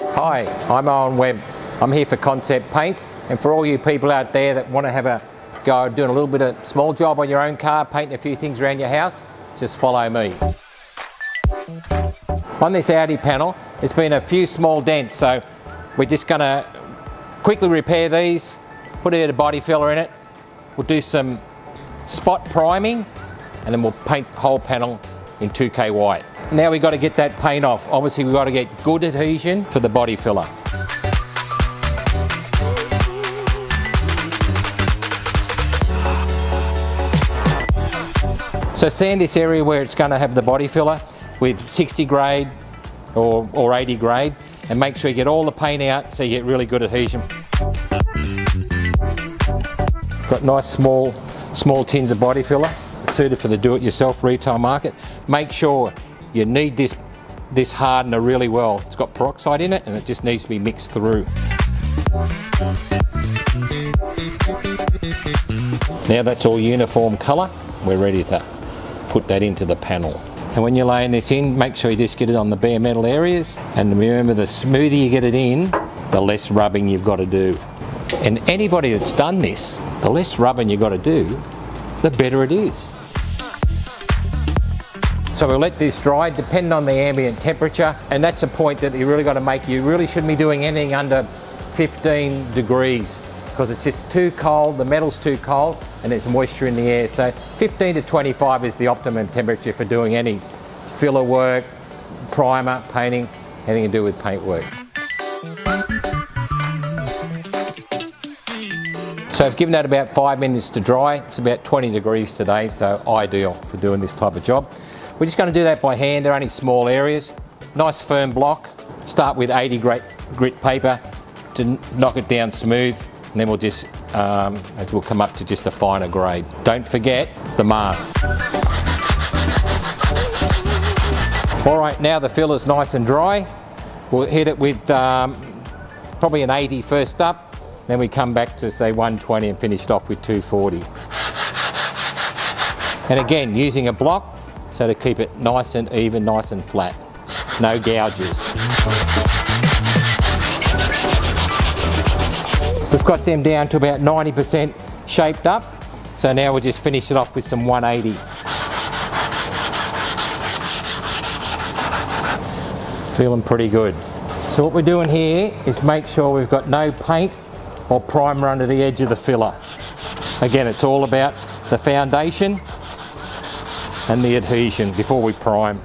Hi, I'm Owen Webb. I'm here for Concept Paints, and for all you people out there that want to have a go at doing a little bit of small job on your own car, painting a few things around your house, just follow me. On this Audi panel, there's been a few small dents, so we're just going to quickly repair these, put a bit of body filler in it, we'll do some spot priming, and then we'll paint the whole panel in 2K white. Now we've got to get that paint off. Obviously we've got to get good adhesion for the body filler. So sand this area where it's going to have the body filler with 60 grade or 80 grade, and make sure you get all the paint out so you get really good adhesion. Got nice small tins of body filler, suited for the do-it-yourself retail market. Make sure you knead this hardener really well. It's got peroxide in it and it just needs to be mixed through. Now that's all uniform colour, we're ready to put that into the panel. And when you're laying this in, make sure you just get it on the bare metal areas, and remember, the smoother you get it in, the less rubbing you've got to do. And anybody that's done this, the less rubbing you've got to do, the better it is. So we'll let this dry, depending on the ambient temperature, and that's a point that you really got to make. You really shouldn't be doing anything under 15 degrees because it's just too cold, the metal's too cold, and there's moisture in the air. So 15 to 25 is the optimum temperature for doing any filler work, primer, painting, anything to do with paint work. So I've given that about 5 minutes to dry. It's about 20 degrees today, so ideal for doing this type of job. We're just going to do that by hand. They're only small areas. Nice firm block. Start with 80 grit paper to knock it down smooth, and then we'll just, as we'll come up to just a finer grade. Don't forget the mask. All right, now the filler's nice and dry. We'll hit it with probably an 80 first up, then we come back to say 120 and finish it off with 240. And again, using a block, so to keep it nice and even, nice and flat. No gouges. We've got them down to about 90% shaped up, so now we'll just finish it off with some 180. Feeling pretty good. So what we're doing here is make sure we've got no paint or primer under the edge of the filler. Again, it's all about the foundation and the adhesion before we prime.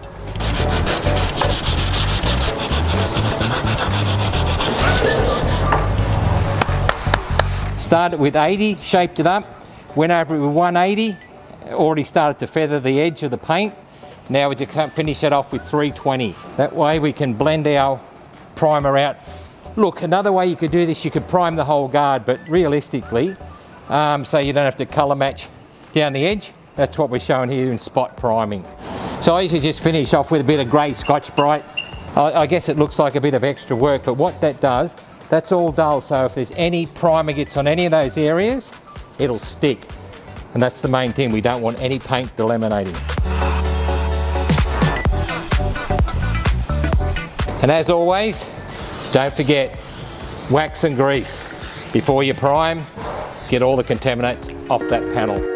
Started with 80, shaped it up, went over it with 180, already started to feather the edge of the paint. Now we just finish it off with 320. That way we can blend our primer out. Look, another way you could do this, you could prime the whole guard, but realistically, so you don't have to colour match down the edge, that's what we're showing here in spot priming. So I usually just finish off with a bit of grey Scotch-Brite. I guess it looks like a bit of extra work, but what that does, that's all dull, so if there's any primer gets on any of those areas, it'll stick. And that's the main thing, we don't want any paint delaminating. And as always, don't forget, wax and grease. Before you prime, get all the contaminants off that panel.